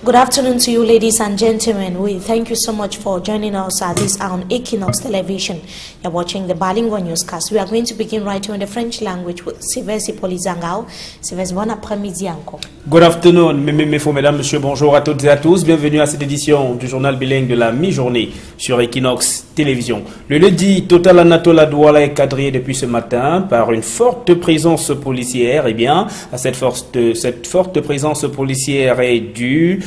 Good afternoon to you, ladies and gentlemen. We thank you so much for joining us at this on Equinox Television. You're watching the Balingo Newscast. We are going to begin right here in the French language with Sylvestre Polizangao. Sylvestre, bon après-midi encore. Good afternoon, mesdames, messieurs, bonjour à toutes et à tous. Bienvenue à cette édition du journal bilingue de la mi-journée sur Equinox Télévision. Le lundi, Total Anatole à Douala est quadrillé depuis ce matin par une forte présence policière. Eh bien, cette forte présence policière est due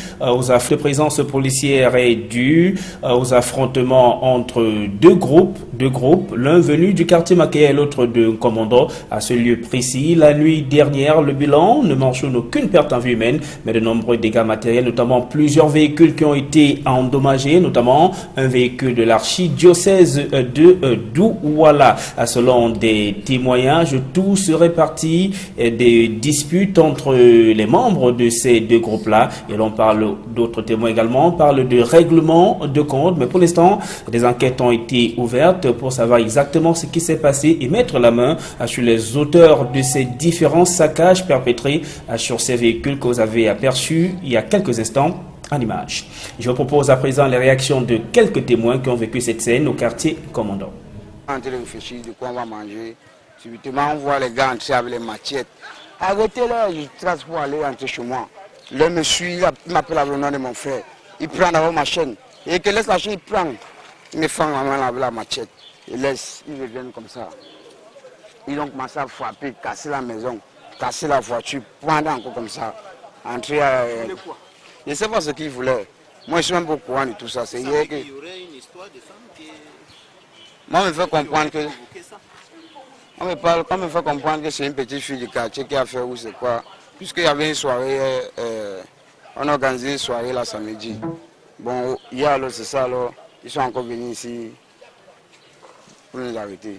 aux affrontements entre deux groupes, l'un venu du quartier Makéa et l'autre de Commando. À ce lieu précis, la nuit dernière, le bilan ne mentionne aucune perte en vie humaine, mais de nombreux dégâts matériels, notamment plusieurs véhicules qui ont été endommagés, notamment un véhicule de l'archidiocèse de Douala. Selon des témoignages, tout serait parti des disputes entre les membres de ces deux groupes-là, et l'on parle, d'autres témoins également parlent de règlement de compte, mais pour l'instant, des enquêtes ont été ouvertes pour savoir exactement ce qui s'est passé et mettre la main sur les auteurs de ces différents saccages perpétrés sur ces véhicules que vous avez aperçus il y a quelques instants en image. Je vous propose à présent les réactions de quelques témoins qui ont vécu cette scène au quartier Commandant. En train de réfléchir de quoi on va manger. Subitement, on voit les gars entrer avec les machettes. Arrêtez-le, je trace pour aller entrer chez moi. Là, me suit, il m'appelle le nom de mon frère. Il prend d'abord ma chaîne. Et qu'il laisse la chaîne, il prend. Il me fait la machette. Il laisse, ils reviennent comme ça. Ils ont commencé à frapper, casser la maison, casser la voiture, prendre encore comme ça. Entrer à... Je ne sais pas ce qu'ils voulaient. Moi, je ne suis même pas au courant de tout ça. C'est hier que... Moi, je me fais comprendre que... On me fait comprendre que c'est une petite fille du quartier qui a fait ou c'est quoi. Puisqu'il y avait une soirée, on a organisé une soirée là samedi. Bon, hier alors c'est ça alors, ils sont encore venus ici pour nous arrêter.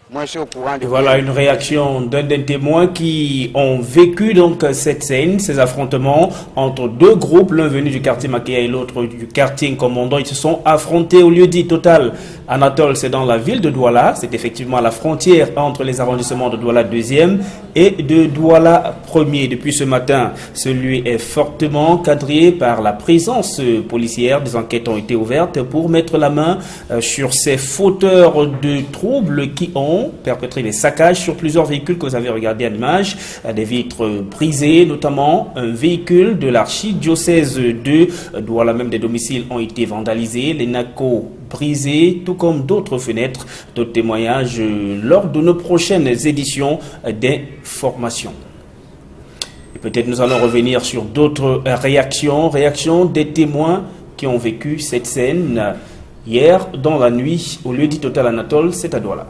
Moi je suis au courant de... Et voilà une réaction d'un des témoins qui ont vécu donc cette scène, ces affrontements entre deux groupes, l'un venu du quartier Makéa et l'autre du quartier Commandant. Ils se sont affrontés au lieu dit Total Anatole, c'est dans la ville de Douala, c'est effectivement à la frontière entre les arrondissements de Douala 2e et de Douala 1er. Depuis ce matin, celui est fortement quadrillé par la présence policière. Des enquêtes ont été ouvertes pour mettre la main sur ces fauteurs de troubles qui ont perpétré des saccages sur plusieurs véhicules que vous avez regardé à l'image, des vitres brisées, notamment un véhicule de l'archidiocèse de Douala, même des domiciles ont été vandalisés, les nacos brisés, tout comme d'autres fenêtres. D'autres témoignages lors de nos prochaines éditions d'information. Et peut-être nous allons revenir sur d'autres réactions des témoins qui ont vécu cette scène hier dans la nuit au lieu dit Total Anatole, c'est à Douala.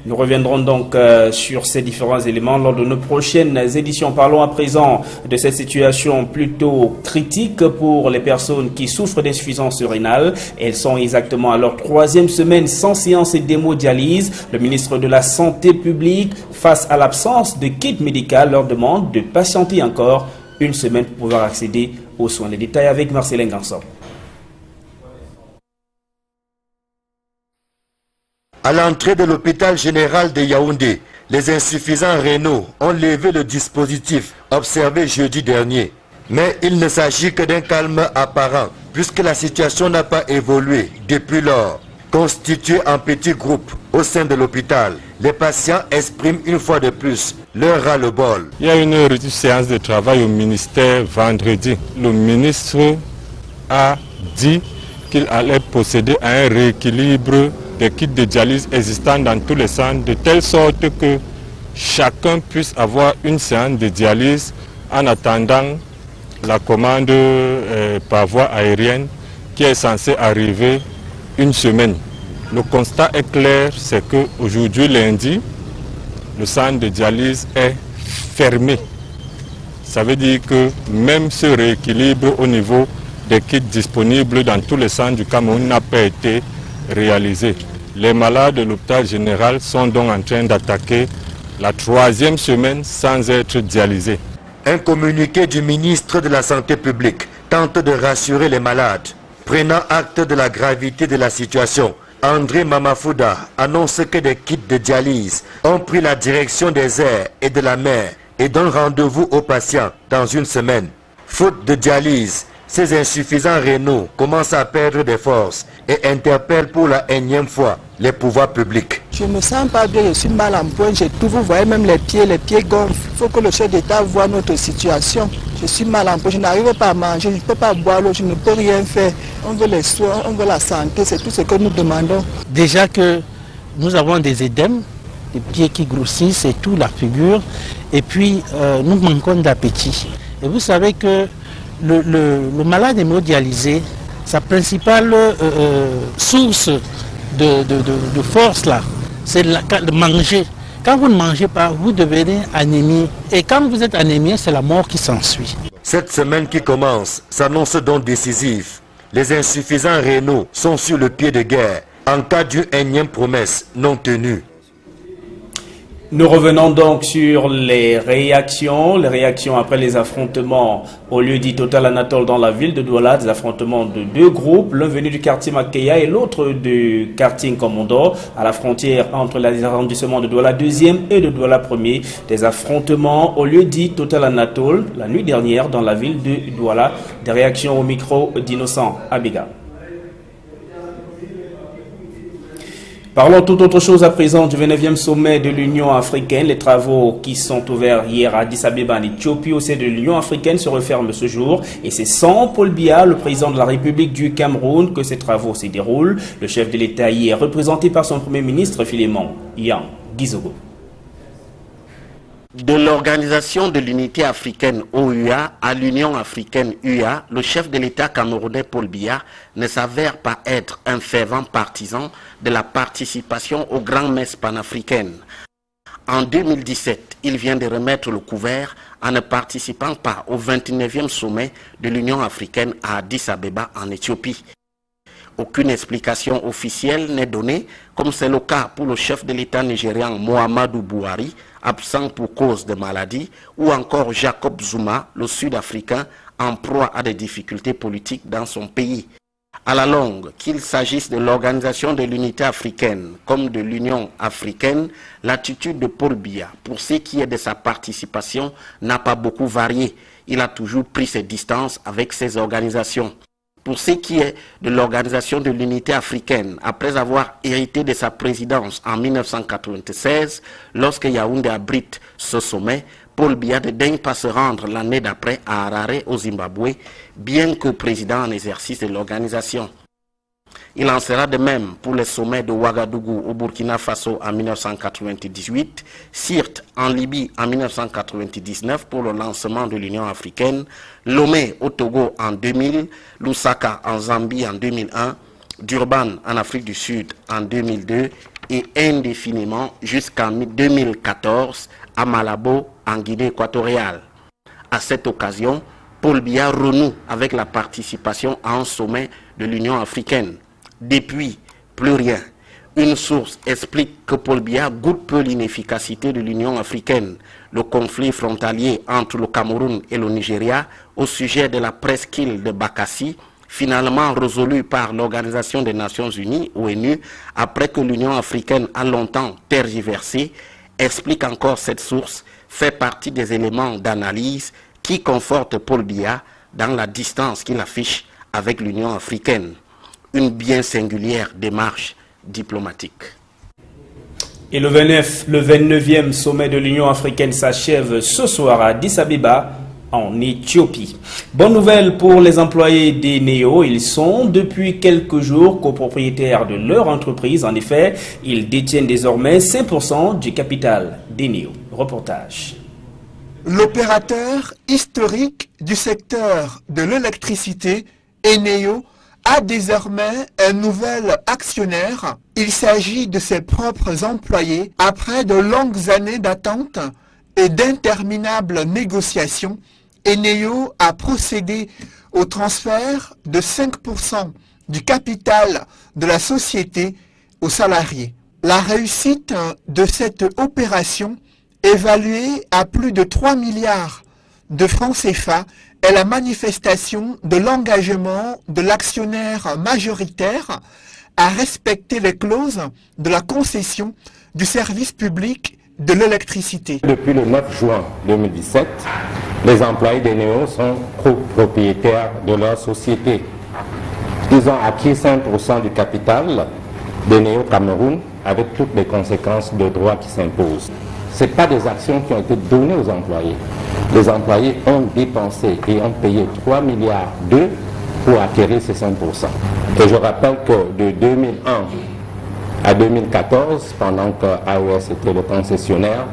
Nous reviendrons donc sur ces différents éléments lors de nos prochaines éditions. Parlons à présent de cette situation plutôt critique pour les personnes qui souffrent d'insuffisance rénale. Elles sont exactement à leur 3e semaine sans séance d'hémodialyse. Le ministre de la Santé publique, face à l'absence de kit médical, leur demande de patienter encore une semaine pour pouvoir accéder aux soins. Les détails avec Marcelin Gansor. À l'entrée de l'hôpital général de Yaoundé, les insuffisants rénaux ont levé le dispositif observé jeudi dernier. Mais il ne s'agit que d'un calme apparent, puisque la situation n'a pas évolué depuis lors. Constitués en petits groupes au sein de l'hôpital, les patients expriment une fois de plus leur ras-le-bol. Il y a une petite séance de travail au ministère vendredi. Le ministre a dit qu'il allait procéder à un rééquilibre des kits de dialyse existants dans tous les centres, de telle sorte que chacun puisse avoir une séance de dialyse en attendant la commande par voie aérienne qui est censée arriver une semaine. Le constat est clair, c'est qu'aujourd'hui, lundi, le centre de dialyse est fermé. Ça veut dire que même ce rééquilibre au niveau des kits disponibles dans tous les centres du Cameroun n'a pas été réalisé. Les malades de l'hôpital général sont donc en train d'attaquer la 3e semaine sans être dialysés. Un communiqué du ministre de la Santé publique tente de rassurer les malades. Prenant acte de la gravité de la situation, André Mamafouda annonce que des kits de dialyse ont pris la direction des airs et de la mer et donne rendez-vous aux patients dans une semaine. Faute de dialyse, ces insuffisants rénaux commencent à perdre des forces et interpellent pour la énième fois les pouvoirs publics. Je ne me sens pas bien, je suis mal en point, vous voyez même les pieds gonflent. Il faut que le chef d'État voie notre situation. Je suis mal en point, je n'arrive pas à manger, je ne peux pas boire l'eau, je ne peux rien faire. On veut les soins, on veut la santé, c'est tout ce que nous demandons. Déjà que nous avons des édèmes, des pieds qui grossissent et tout, la figure, et puis nous manquons d'appétit. Et vous savez que le malade hémodialysé, sa principale source de force là, c'est de manger. Quand vous ne mangez pas, vous devenez anémie. Et quand vous êtes anémie, c'est la mort qui s'ensuit. Cette semaine qui commence s'annonce donc décisive. Les insuffisants rénaux sont sur le pied de guerre en cas d'une énième promesse non tenue. Nous revenons donc sur les réactions après les affrontements au lieu dit Total Anatole dans la ville de Douala, des affrontements de deux groupes, l'un venu du quartier Makeya et l'autre du quartier Nkomondo, à la frontière entre les arrondissements de Douala 2e et de Douala 1er, des affrontements au lieu dit Total Anatole la nuit dernière dans la ville de Douala. Des réactions au micro d'Innocent Abiga. Parlons toute autre chose à présent du 29e sommet de l'Union africaine. Les travaux qui sont ouverts hier à Addis Abeba en Éthiopie au sein de l'Union africaine se referment ce jour. Et c'est sans Paul Biya, le président de la République du Cameroun, que ces travaux se déroulent. Le chef de l'État y est représenté par son premier ministre Philémon Yan Gizogo. De l'Organisation de l'Unité africaine OUA à l'Union africaine UA, le chef de l'État camerounais Paul Biya ne s'avère pas être un fervent partisan de la participation aux grandes messes panafricaines. En 2017, il vient de remettre le couvert en ne participant pas au 29e sommet de l'Union africaine à Addis Abeba en Éthiopie. Aucune explication officielle n'est donnée, comme c'est le cas pour le chef de l'État nigérian Muhammadu Buhari, absent pour cause de maladie, ou encore Jacob Zuma, le Sud-Africain, en proie à des difficultés politiques dans son pays. À la longue, qu'il s'agisse de l'Organisation de l'Unité africaine comme de l'Union africaine, l'attitude de Paul Biya, pour ce qui est de sa participation, n'a pas beaucoup varié. Il a toujours pris ses distances avec ces organisations. Pour ce qui est de l'Organisation de l'Unité africaine, après avoir hérité de sa présidence en 1996, lorsque Yaoundé abrite ce sommet, Paul Biya ne daigne pas se rendre l'année d'après à Harare au Zimbabwe, bien que président en exercice de l'organisation. Il en sera de même pour les sommets de Ouagadougou au Burkina Faso en 1998, Sirte en Libye en 1999 pour le lancement de l'Union africaine, Lomé au Togo en 2000, Lusaka en Zambie en 2001, Durban en Afrique du Sud en 2002 et indéfiniment jusqu'en 2014 à Malabo en Guinée équatoriale. À cette occasion, Paul Biya renoue avec la participation à un sommet de l'Union africaine. Depuis, plus rien. Une source explique que Paul Biya goûte peu l'inefficacité de l'Union africaine. Le conflit frontalier entre le Cameroun et le Nigeria au sujet de la presqu'île de Bakassi, finalement résolu par l'Organisation des Nations Unies, ONU, après que l'Union africaine a longtemps tergiversé, explique encore cette source, fait partie des éléments d'analyse qui confortent Paul Biya dans la distance qu'il affiche avec l'Union africaine. Une bien singulière démarche diplomatique. Et le 29e sommet de l'Union africaine s'achève ce soir à Addis Abeba, en Éthiopie. Bonne nouvelle pour les employés d'Eneo, ils sont depuis quelques jours copropriétaires de leur entreprise. En effet, ils détiennent désormais 5% du capital d'Eneo. Reportage. L'opérateur historique du secteur de l'électricité, Eneo, a désormais un nouvel actionnaire. Il s'agit de ses propres employés. Après de longues années d'attente et d'interminables négociations, Eneo a procédé au transfert de 5% du capital de la société aux salariés. La réussite de cette opération, évaluée à plus de 3 milliards de francs CFA, est la manifestation de l'engagement de l'actionnaire majoritaire à respecter les clauses de la concession du service public de l'électricité. Depuis le 9 juin 2017, les employés d'Eneo sont propriétaires de leur société. Ils ont acquis 5% du capital d'Eneo Cameroun avec toutes les conséquences de droit qui s'imposent. Ce n'est pas des actions qui ont été données aux employés. Les employés ont dépensé et ont payé 3 milliards d'euros pour acquérir ces 5%. Et je rappelle que de 2001 à 2014, pendant que AES était le concessionnaire,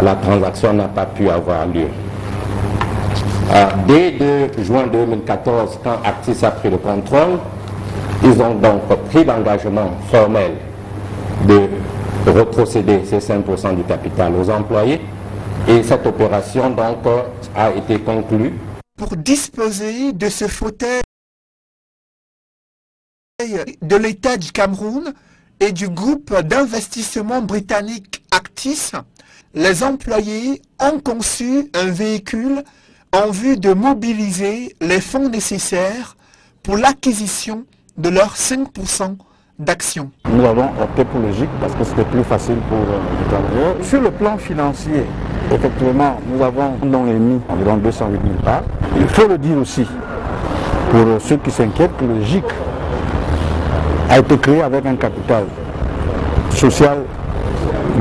la transaction n'a pas pu avoir lieu. Dès 2 juin 2014, quand Actis a pris le contrôle, ils ont donc pris l'engagement formel de retrocéder ces 5% du capital aux employés et cette opération donc a été conclue. Pour disposer de ce fauteuil de l'État du Cameroun et du groupe d'investissement britannique Actis, les employés ont conçu un véhicule en vue de mobiliser les fonds nécessaires pour l'acquisition de leurs 5% d'actions. Nous avons opté pour le GIC parce que c'était plus facile pour les travailleurs. Sur le plan financier, effectivement, nous avons émis environ 208 000 parts. Il faut le dire aussi, pour ceux qui s'inquiètent, que le GIC a été créé avec un capital social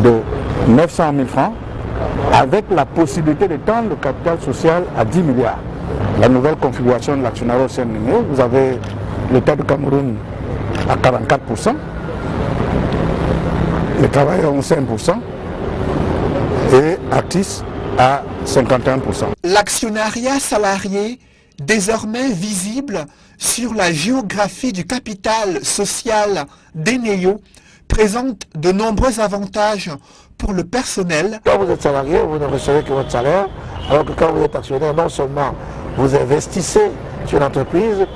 de 900 000 francs, avec la possibilité d'étendre le capital social à 10 milliards. La nouvelle configuration de l'actionnariat au sein de l'Eneo, vous avez l'État du Cameroun à 44%, les travailleurs ont 5% et Actis à 51%. L'actionnariat salarié, désormais visible sur la géographie du capital social d'Eneo, présente de nombreux avantages pour le personnel. Quand vous êtes salarié, vous ne recevez que votre salaire, alors que quand vous êtes actionnaire, non seulement vous investissez sur l'entreprise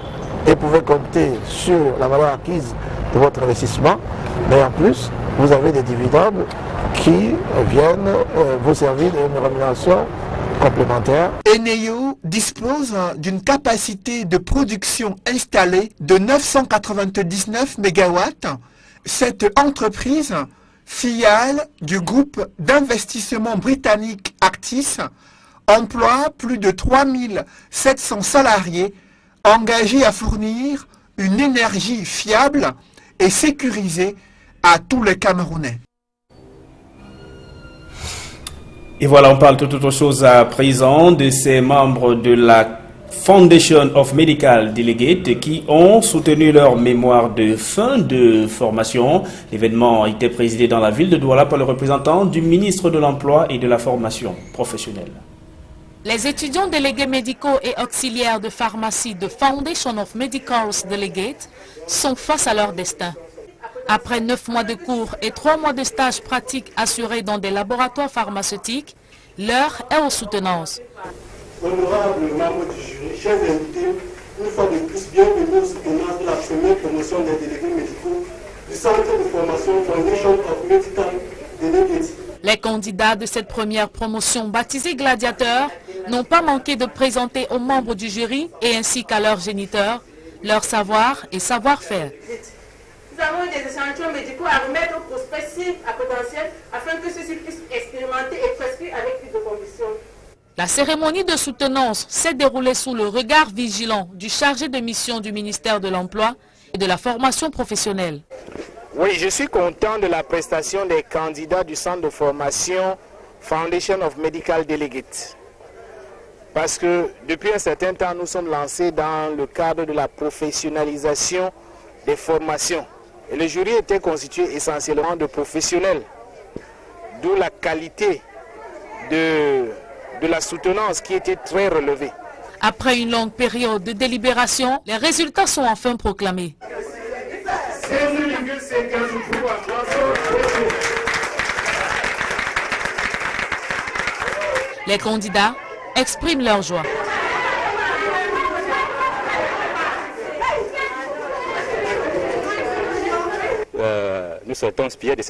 et pouvez compter sur la valeur acquise de votre investissement, mais en plus, vous avez des dividendes qui viennent vous servir d'une rémunération complémentaire. Eneo dispose d'une capacité de production installée de 999 MW. Cette entreprise, filiale du groupe d'investissement britannique Actis, emploie plus de 3700 salariés engagés à fournir une énergie fiable et sécurisée à tous les Camerounais. Et voilà, on parle de toute autre chose à présent de ces membres de la Foundation of Medical Delegates qui ont soutenu leur mémoire de fin de formation. L'événement a été présidé dans la ville de Douala par le représentant du ministre de l'Emploi et de la Formation professionnelle. Les étudiants délégués médicaux et auxiliaires de pharmacie de Foundation of Medical Delegates sont face à leur destin. Après 9 mois de cours et 3 mois de stage pratique assurés dans des laboratoires pharmaceutiques, l'heure est aux soutenances. Honorables membres du jury, chers invités, une fois de plus, bienvenue aux soutenances de la première promotion des délégués médicaux du centre de formation Foundation of Medical Delegates. Les candidats de cette première promotion baptisés gladiateurs n'ont pas manqué de présenter aux membres du jury et ainsi qu'à leurs géniteurs leur savoir et savoir-faire. Nous avons des échantillons médicaux à remettre aux prospects cibles à potentiel afin que ceux-ci puissent expérimenter et prescrire avec plus de conviction. La cérémonie de soutenance s'est déroulée sous le regard vigilant du chargé de mission du ministère de l'Emploi et de la formation professionnelle. Oui, je suis content de la prestation des candidats du centre de formation Foundation of Medical Delegates. Parce que depuis un certain temps, nous sommes lancés dans le cadre de la professionnalisation des formations. Et le jury était constitué essentiellement de professionnels. D'où la qualité de la soutenance qui était très relevée. Après une longue période de délibération, les résultats sont enfin proclamés. Les candidats expriment leur joie. Nous sortons inspirés de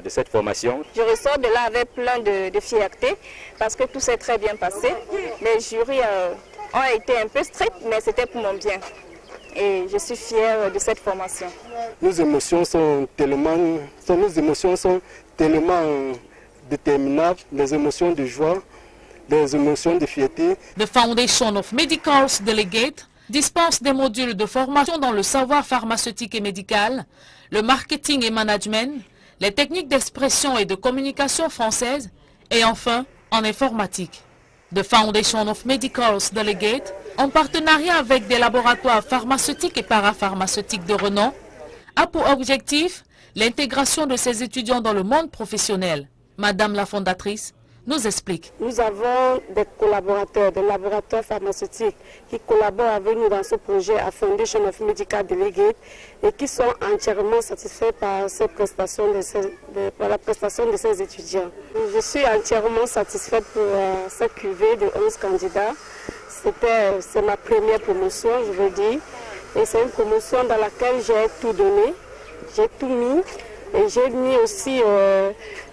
cette formation. Je ressors de là avec plein de fierté parce que tout s'est très bien passé. Les jurys ont été un peu stricts, mais c'était pour mon bien. Et je suis fière de cette formation. Nos émotions sont tellement déterminables, des émotions de joie, des émotions de fierté. The Foundation of Medicals Delegate dispense des modules de formation dans le savoir pharmaceutique et médical, le marketing et management, les techniques d'expression et de communication françaises et enfin en informatique. The Foundation of Medicals Delegate, en partenariat avec des laboratoires pharmaceutiques et parapharmaceutiques de renom, a pour objectif l'intégration de ces étudiants dans le monde professionnel. Madame la fondatrice nous explique. Nous avons des collaborateurs, des laboratoires pharmaceutiques qui collaborent avec nous dans ce projet à Foundation of Medical Delegate et qui sont entièrement satisfaits par la prestation de ces étudiants. Je suis entièrement satisfaite pour cette cuvée de 11 candidats. C'est ma première promotion, je veux dire. Et c'est une promotion dans laquelle j'ai tout donné, j'ai tout mis. Et j'ai mis aussi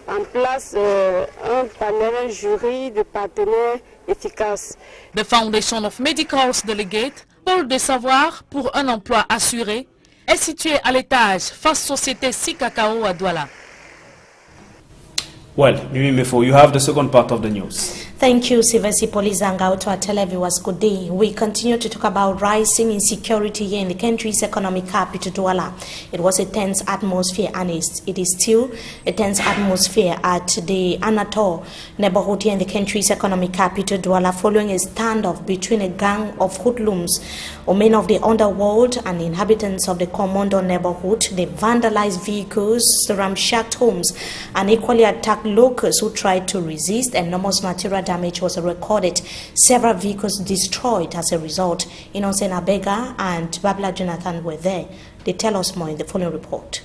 en place un panel, un jury de partenaires efficaces. The Foundation of Medicals Delegate, pôle de savoir pour un emploi assuré, est situé à l'étage face Société Sikakao à Douala. Well, Mimi Mefo, you have the second part of the news. Thank you, Sivesi Polizangao. To our televiewers, good day. We continue to talk about rising insecurity here in the country's economic capital, Douala. It was a tense atmosphere, and it is still a tense atmosphere at the Anator neighborhood here in the country's economic capital, Douala, following a standoff between a gang of hoodlums or men of the underworld and inhabitants of the Commando neighborhood. They vandalized vehicles, ramshacked homes, and equally attacked locals who tried to resist. Enormous material damage was recorded. Several vehicles destroyed as a result. Innocent Abega and Babla Jonathan were there. They tell us more in the following report.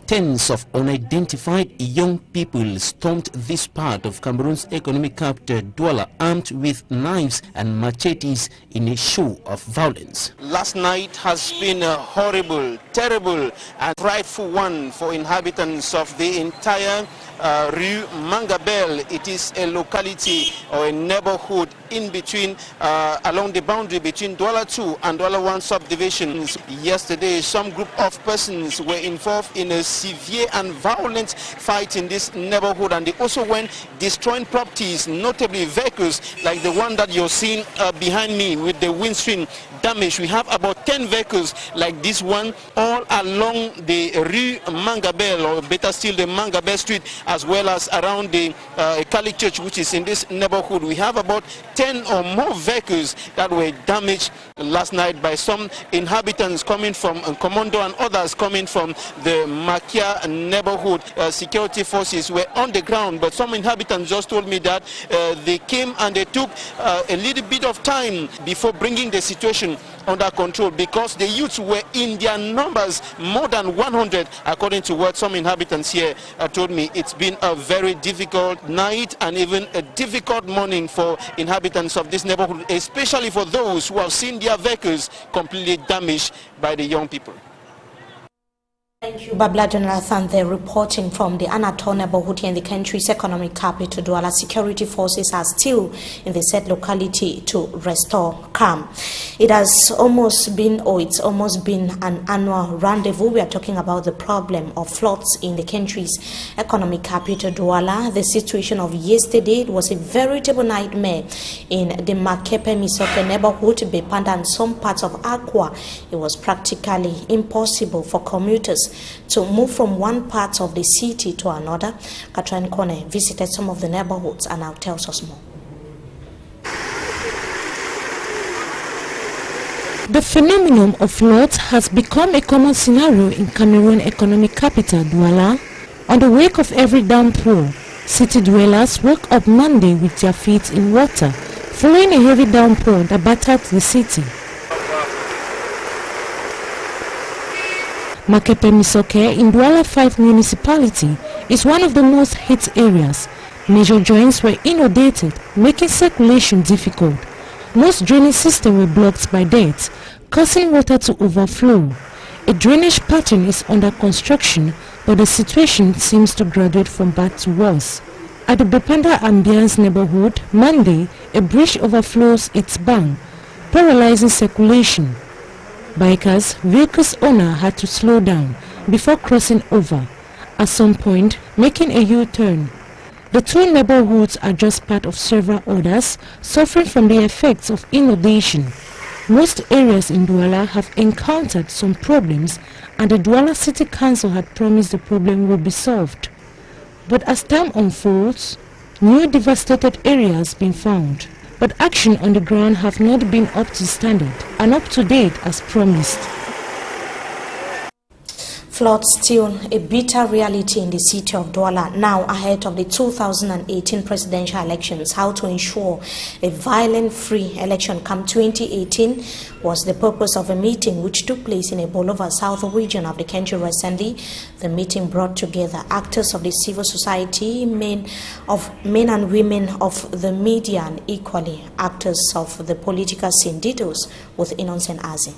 Tens of unidentified young people stormed this part of Cameroon's economic capital, Douala, armed with knives and machetes in a show of violence. Last night has been a horrible, terrible and frightful one for inhabitants of the entire Rue Mangabel. It is a locality or a neighborhood in between, along the boundary between Douala 2 and Douala 1 subdivisions. Yesterday, some group of persons were involved in a severe and violent fight in this neighborhood, and they also went destroying properties, notably vehicles like the one that you're seeing behind me with the windscreen damage. We have about 10 vehicles like this one all along the Rue Mangabel, or better still the Mangabel Street, as well as around the Catholic Church, which is in this neighborhood. We have about 10 or more vehicles that were damaged last night by some inhabitants coming from Commando and others coming from the Makia neighborhood. Security forces were on the ground, but some inhabitants just told me that they came and they took a little bit of time before bringing the situation under control, because the youths were in their numbers more than 100, according to what some inhabitants here told me. It's been a very difficult night and even a difficult morning for inhabitants of this neighborhood, especially for those who have seen their vehicles completely damaged by the young people. Thank you, Babla Jonathan. They're reporting from the Anator neighborhood here in the country's economic capital, Douala. Security forces are still in the said locality to restore calm. It's almost been an annual rendezvous. We are talking about the problem of floods in the country's economic capital, Douala. The situation of yesterday, it was a veritable nightmare in the Makepe Misoke neighborhood, Bepanda, and some parts of Aqua. It was practically impossible for commuters to move from one part of the city to another. Katrin Kone visited some of the neighborhoods and now tells us more. The phenomenon of floods has become a common scenario in Cameroon economic capital, Douala. On the wake of every downpour, city dwellers woke up Monday with their feet in water, following a heavy downpour that battered the city. Makepe Misoke in Douala 5 municipality is one of the most hit areas. Major joints were inundated, making circulation difficult. Most drainage systems were blocked by debts, causing water to overflow. A drainage pattern is under construction, but the situation seems to graduate from bad to worse. At the Bepanda Ambiance neighborhood, Monday, a bridge overflows its bank, paralyzing circulation. Bikers, vehicles owner had to slow down before crossing over. at some point making a U-turn. The two neighborhoods are just part of several others suffering from the effects of inundation. Most areas in Douala have encountered some problems, and the Douala City Council had promised the problem would be solved. But as time unfolds, new devastated areas been found. But action on the ground have not been up to standard and up to date as promised. Floods still a bitter reality in the city of Douala now ahead of the 2018 presidential elections. How to ensure a violent-free election come 2018 was the purpose of a meeting which took place in Ebolova, south region of the country recently. The meeting brought together actors of the civil society, men and women of the media, and equally actors of the political scene. Details with Innocent Azi.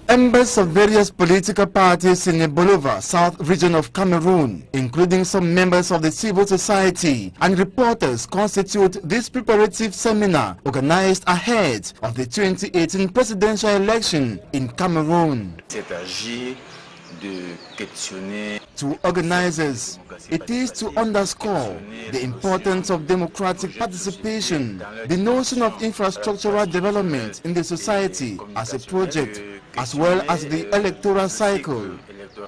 Members of various political parties in Ebolova, south region of Cameroon, including some members of the civil society and reporters, constitute this preparative seminar organized ahead of the 2018 presidential election in Cameroon. To organizers, it is to underscore the importance of democratic participation, the notion of infrastructural development in the society as a project, as well as the electoral cycle.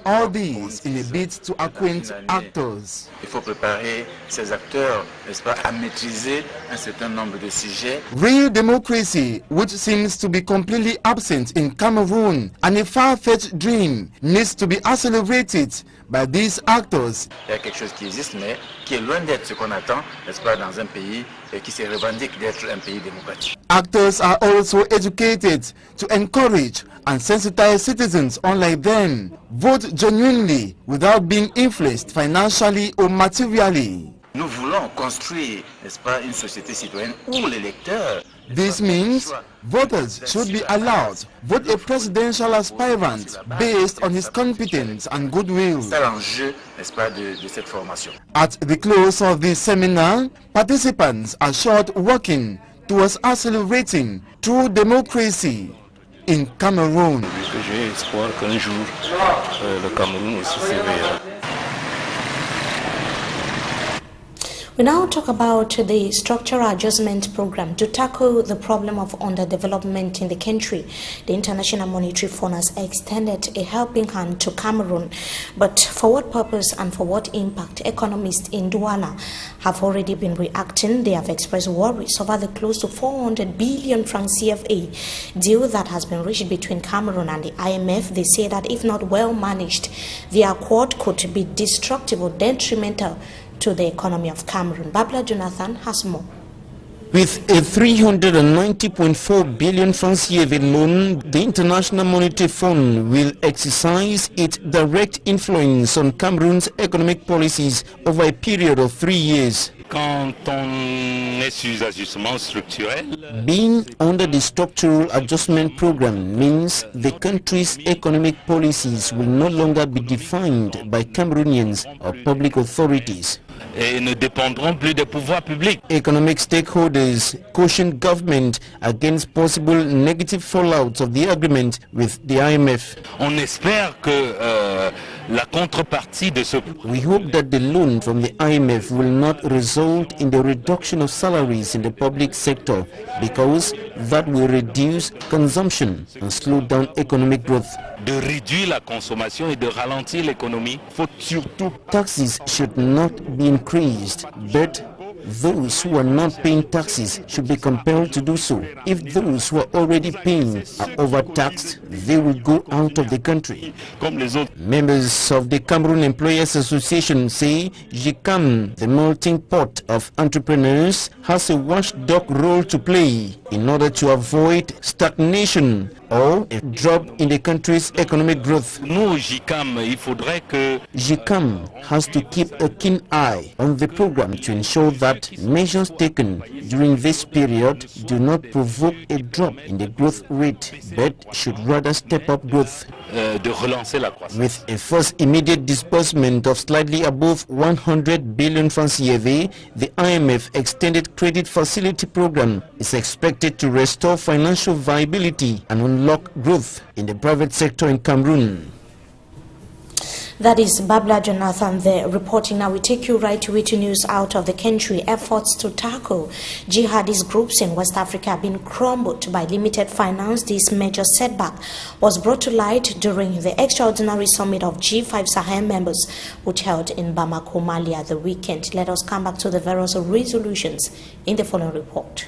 All these in a bid to acquaint actors. Il faut préparer ces acteurs, n'est-ce pas, à maîtriser un certain nombre de sujets. Real democracy, which seems to be completely absent in Cameroon, and a far-fetched dream, needs to be accelerated by these actors. Il y a quelque chose qui existe, mais qui est loin d'être ce qu'on attend, n'est-ce pas, dans un pays qui se revendique d'être un pays démocratique. Actors are also educated to encourage and sensitize citizens unlike them. Vote genuinely without being influenced financially or materially. Nous voulons construire, n'est-ce pas, une société citoyenne où l'électeur. This means voters should be allowed to vote a presidential aspirant based on his competence and goodwill. C'est l'enjeu, n'est-ce pas, de cette formation. At the close of the seminar, participants are short working towards accelerating true democracy in Cameroon. J'ai espoir qu'un jour le Cameroun aussi s'éveillera. We now talk about the structural adjustment program to tackle the problem of underdevelopment in the country. The International Monetary Fund has extended a helping hand to Cameroon, but for what purpose and for what impact? Economists in Douala have already been reacting. They have expressed worries over the close to 400 billion francs CFA deal that has been reached between Cameroon and the IMF. They say that if not well managed, the accord could be destructive or detrimental to the economy of Cameroon. Babla Jonathan has more. With a 390.4 billion francs CFA loan, the International Monetary Fund will exercise its direct influence on Cameroon's economic policies over a period of 3 years. Quand on est sur ajustement structurel, being under the structural adjustment program means the country's economic policies will no longer be defined by Cameroonians or public authorities. Et ne dépendront plus des pouvoirs publics. Economic stakeholders caution government against possible negative fallouts of the agreement with the IMF. On espère que la contrepartie de ce... We hope that the loan from the IMF will not result in the reduction of salaries in the public sector, because that will reduce consumption and slow down economic growth. De réduire la consommation et de ralentir l'économie. Faut surtout taxes should not be increased, but those who are not paying taxes should be compelled to do so. If those who are already paying are overtaxed, they will go out of the country. Members of the Cameroon Employers Association say GICAM, the melting pot of entrepreneurs, has a watchdog role to play in order to avoid stagnation or a drop in the country's economic growth. Nous, GICAM, il faudrait que... GICAM has to keep a keen eye on the program to ensure that measures taken during this period do not provoke a drop in the growth rate, but should rather step up growth. De relancer la croissance. With a first immediate disbursement of slightly above 100 billion francs CFA, the IMF Extended Credit Facility Program is expected to restore financial viability and unlock growth in the private sector in Cameroon. That is Babla Jonathan there reporting. Now we take you right away to news out of the country. Efforts to tackle jihadist groups in West Africa have been crumbled by limited finance. This major setback was brought to light during the extraordinary summit of G5 Sahel members, which held in Bamako, Mali at the weekend. Let us come back to the various resolutions in the following report.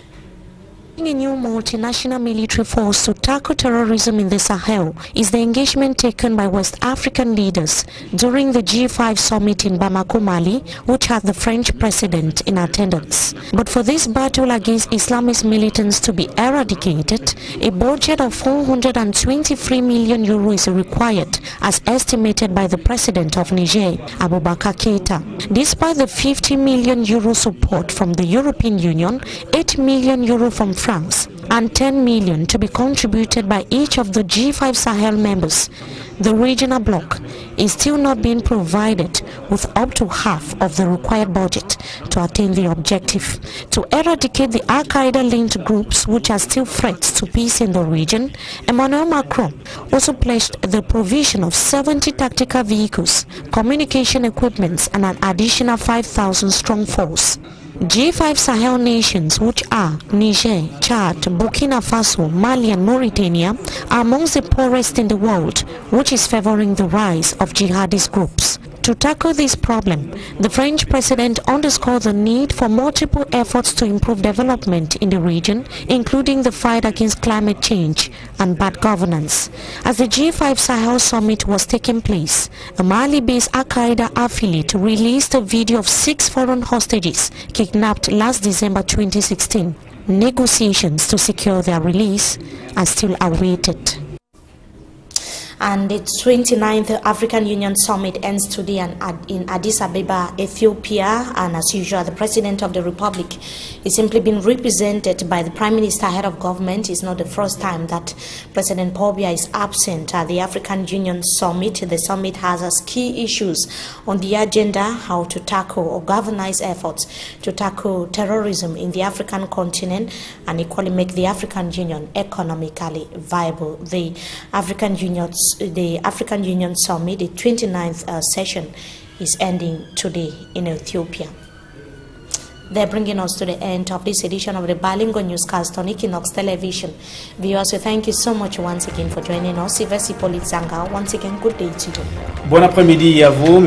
A new multinational military force to tackle terrorism in the Sahel is the engagement taken by West African leaders during the G5 summit in Bamako, Mali, which had the French president in attendance. But for this battle against Islamist militants to be eradicated, a budget of 423 million euro is required, as estimated by the president of Niger, Abubakar Keita. Despite the 50 million euro support from the European Union, 8 million euro from France, and 10 million to be contributed by each of the G5 Sahel members, the regional bloc is still not being provided with up to half of the required budget to attain the objective. To eradicate the Al-Qaeda-linked groups which are still threats to peace in the region, Emmanuel Macron also pledged the provision of 70 tactical vehicles, communication equipment, and an additional 5,000 strong force. G5 Sahel nations, which are Niger, Chad, Burkina Faso, Mali and Mauritania, are amongst the poorest in the world, which is favoring the rise of jihadist groups. To tackle this problem, the French president underscored the need for multiple efforts to improve development in the region, including the fight against climate change and bad governance. As the G5 Sahel summit was taking place, a Mali-based Al-Qaeda affiliate released a video of 6 foreign hostages kidnapped last December 2016. Negotiations to secure their release are still awaited. And the 29th African Union Summit ends today in Addis Ababa, Ethiopia, and as usual, the President of the Republic is simply being represented by the Prime Minister, head of government. It's not the first time that President Paul Biya is absent at the African Union Summit. The summit has as key issues on the agenda how to tackle or galvanize efforts to tackle terrorism in the African continent and equally make the African Union economically viable. The African Union Summit, the 29th session, is ending today in Ethiopia. They're bringing us to the end of this edition of the Bilingual Newscast on Equinox Television. Viewers, we thank you so much once again for joining us. Sylvain Hippolyte Zangao, once again, good day to you. Bon après-midi à vous,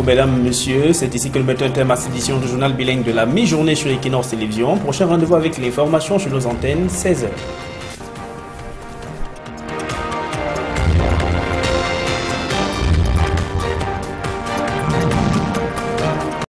mesdames, messieurs. C'est ici que nous mettons un thème à cette édition du journal bilingue de la mi-journée sur Equinox Télévision. Prochain rendez-vous avec l'information sur nos antennes, 16h.